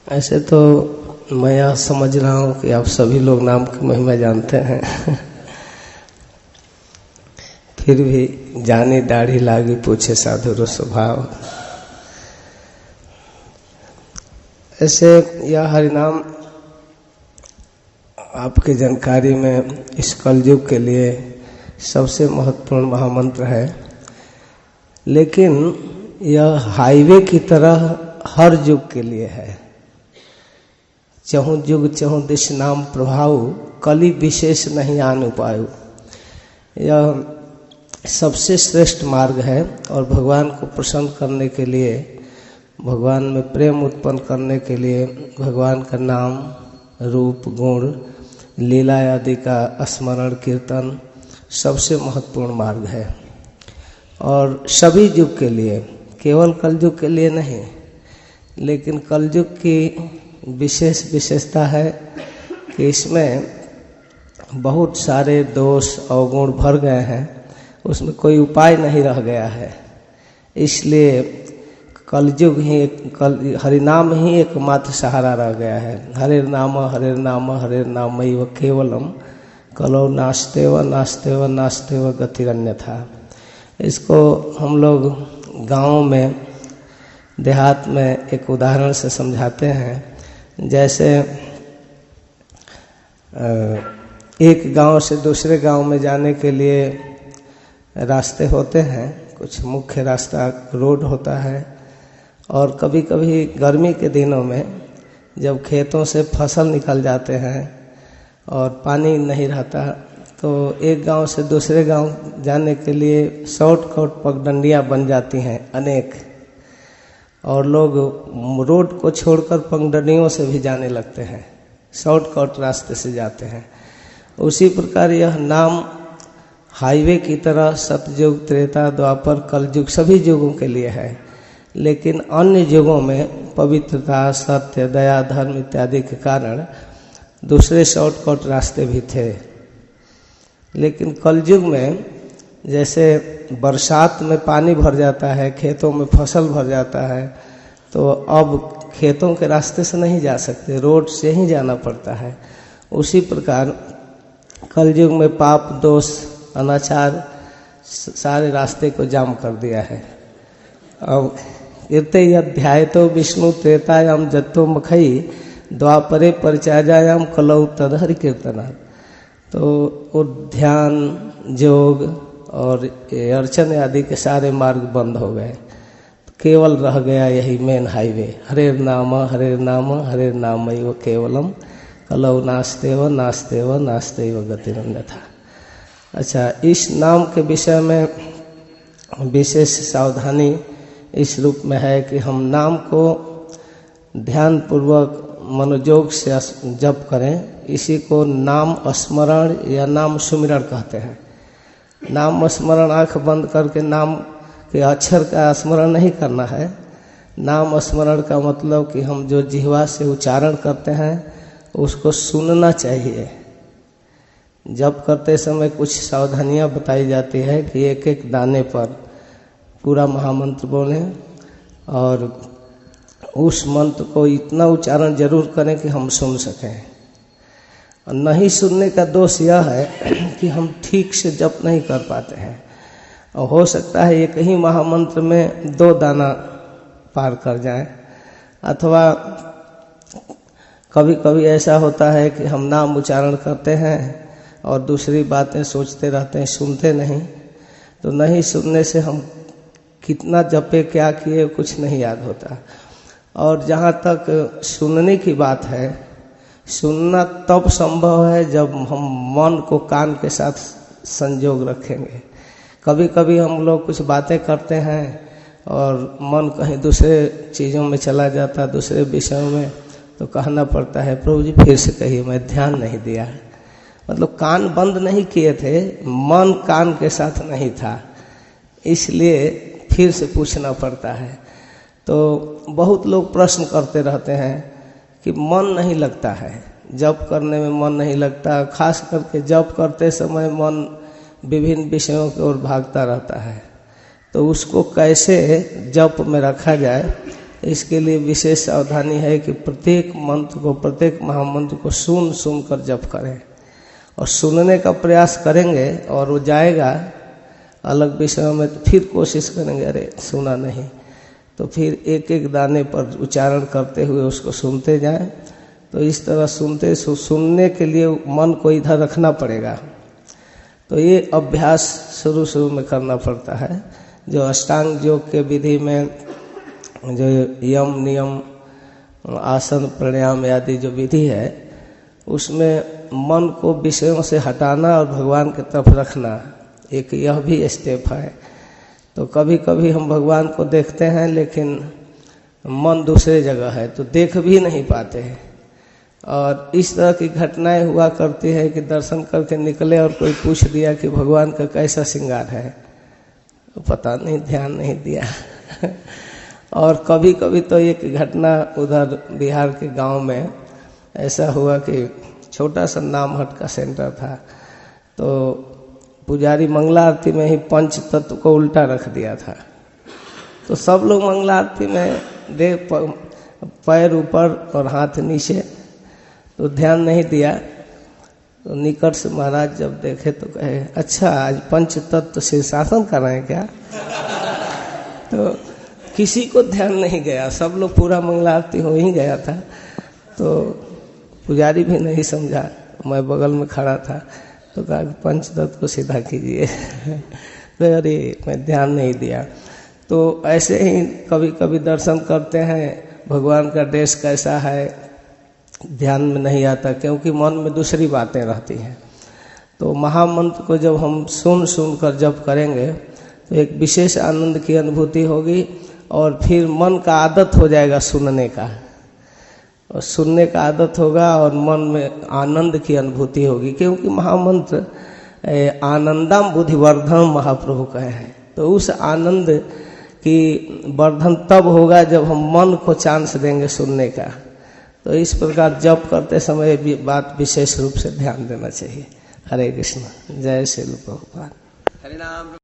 ऐसे तो मैं यह समझ रहा हूँ कि आप सभी लोग नाम की महिमा जानते हैं फिर भी जानी दाढ़ी लागी पूछे साधु स्वभाव। ऐसे यह हरिनाम आपकी जानकारी में इस कलयुग के लिए सबसे महत्वपूर्ण महामंत्र है, लेकिन यह हाईवे की तरह हर युग के लिए है। चहुँ युग चहुँ दिश नाम प्रभाव, कली विशेष नहीं आन उपायु। यह सबसे श्रेष्ठ मार्ग है और भगवान को प्रसन्न करने के लिए, भगवान में प्रेम उत्पन्न करने के लिए भगवान का नाम, रूप, गुण, लीला आदि का स्मरण कीर्तन सबसे महत्वपूर्ण मार्ग है। और सभी युग के लिए, केवल कलयुग के लिए नहीं, लेकिन कलयुग की विशेषता है कि इसमें बहुत सारे दोष अवगुण भर गए हैं, उसमें कोई उपाय नहीं रह गया है। इसलिए कलयुग ही हरिनाम ही एकमात्र सहारा रह गया है। हरे नाम हरे नाम हरे नाम व केवलम कलो नास्तेव नास्तेव नास्तेव गतिरन्यथा। इसको हम लोग गाँव में, देहात में एक उदाहरण से समझाते हैं। जैसे एक गांव से दूसरे गांव में जाने के लिए रास्ते होते हैं, कुछ मुख्य रास्ता रोड होता है। और कभी कभी गर्मी के दिनों में जब खेतों से फसल निकल जाते हैं और पानी नहीं रहता, तो एक गांव से दूसरे गांव जाने के लिए शॉर्टकट पगडंडियां बन जाती हैं अनेक, और लोग रोड को छोड़कर पगडंडियों से भी जाने लगते हैं, शॉर्टकट रास्ते से जाते हैं। उसी प्रकार यह नाम हाईवे की तरह सतयुग, त्रेता, द्वापर, कलयुग सभी युगों के लिए है। लेकिन अन्य युगों में पवित्रता, सत्य, दया, धर्म इत्यादि के कारण दूसरे शॉर्टकट रास्ते भी थे। लेकिन कलयुग में जैसे बरसात में पानी भर जाता है, खेतों में फसल भर जाता है, तो अब खेतों के रास्ते से नहीं जा सकते, रोड से ही जाना पड़ता है। उसी प्रकार कलयुग में पाप, दोष, अनाचार सारे रास्ते को जाम कर दिया है। अब कीर्ते अध्याय तो विष्णु त्रेतायाम जत्तो मखई द्वापरे परिचर्यायाम कलौ तदहरि कीर्तना। तो ध्यान, योग और अर्चन आदि के सारे मार्ग बंद हो गए, केवल रह गया यही मेन हाईवे, हरे नाम हरे नाम व केवलम कलौ नास्तेव नास्तेव नास्तेव गतिरन्यथा। अच्छा, इस नाम के विषय में विशेष सावधानी इस रूप में है कि हम नाम को ध्यान पूर्वक मनोयोग से जप करें। इसी को नाम स्मरण या नाम सुमिरण कहते हैं। नाम स्मरण आँख बंद करके नाम के अक्षर का स्मरण नहीं करना है। नाम स्मरण का मतलब कि हम जो जिह्वा से उच्चारण करते हैं उसको सुनना चाहिए। जप करते समय कुछ सावधानियां बताई जाती है कि एक एक दाने पर पूरा महामंत्र बोलें और उस मंत्र को इतना उच्चारण जरूर करें कि हम सुन सकें। और नहीं सुनने का दोष यह है कि हम ठीक से जप नहीं कर पाते हैं, और हो सकता है एक ही महामंत्र में 2 दाना पार कर जाएं। अथवा कभी कभी ऐसा होता है कि हम नाम उच्चारण करते हैं और दूसरी बातें सोचते रहते हैं, सुनते नहीं। तो नहीं सुनने से हम कितना जपे, क्या किए, कुछ नहीं याद होता। और जहाँ तक सुनने की बात है, सुनना तब संभव है जब हम मन को कान के साथ संजोग रखेंगे। कभी कभी हम लोग कुछ बातें करते हैं और मन कहीं दूसरे चीज़ों में चला जाता, दूसरे विषयों में, तो कहना पड़ता है प्रभु जी फिर से कहिए, मैं ध्यान नहीं दिया। मतलब कान बंद नहीं किए थे, मन कान के साथ नहीं था, इसलिए फिर से पूछना पड़ता है। तो बहुत लोग प्रश्न करते रहते हैं कि मन नहीं लगता है, जप करने में मन नहीं लगता। खास करके जप करते समय मन विभिन्न विषयों की ओर भागता रहता है। तो उसको कैसे जप में रखा जाए, इसके लिए विशेष सावधानी है कि प्रत्येक मंत्र को, प्रत्येक महामंत्र को सुन सुन कर जप करें और सुनने का प्रयास करेंगे और वो जाएगा अलग विषयों में तो फिर कोशिश करेंगे अरे सुना नहीं, तो फिर एक एक दाने पर उच्चारण करते हुए उसको सुनते जाएं। तो इस तरह सुनने के लिए मन को इधर रखना पड़ेगा। तो ये अभ्यास शुरू में करना पड़ता है। जो अष्टांग योग के विधि में जो यम नियम आसन प्राणायाम आदि जो विधि है उसमें मन को विषयों से हटाना और भगवान की तरफ रखना, एक यह भी स्टेप है। तो कभी कभी हम भगवान को देखते हैं लेकिन मन दूसरे जगह है तो देख भी नहीं पाते हैं। और इस तरह की घटनाएं हुआ करती है कि दर्शन करके निकले और कोई पूछ दिया कि भगवान का कैसा श्रृंगार है, तो पता नहीं, ध्यान नहीं दिया। और कभी कभी तो एक घटना उधर बिहार के गांव में ऐसा हुआ कि छोटा सा नामहट का सेंटर था, तो पुजारी मंगला आरती में ही पंच तत्व को उल्टा रख दिया था। तो सब लोग मंगला आरती में दे पैर ऊपर और हाथ नीचे, तो ध्यान नहीं दिया। तो निकट से महाराज जब देखे तो कहे अच्छा आज पंच तत्व शीर्षासन कर रहे हैं क्या? तो किसी को ध्यान नहीं गया, सब लोग पूरा मंगला आरती हो ही गया था। तो पुजारी भी नहीं समझा, मैं बगल में खड़ा था तो कहा पंच तत्व को सीधा कीजिए। तो अरे मैं ध्यान नहीं दिया। तो ऐसे ही कभी कभी दर्शन करते हैं, भगवान का ड्रेस कैसा है ध्यान में नहीं आता क्योंकि मन में दूसरी बातें रहती हैं। तो महामंत्र को जब हम सुन कर जप करेंगे तो एक विशेष आनंद की अनुभूति होगी और फिर मन का आदत हो जाएगा सुनने का, और सुनने का आदत होगा और मन में आनंद की अनुभूति होगी, क्योंकि महामंत्र आनंदम बुद्धिवर्धन महाप्रभु कहे हैं। तो उस आनंद की वर्धन तब होगा जब हम मन को चांस देंगे सुनने का। तो इस प्रकार जप करते समय भी बात विशेष रूप से ध्यान देना चाहिए। हरे कृष्ण, जय श्री प्रभुपाद। हरे नाम।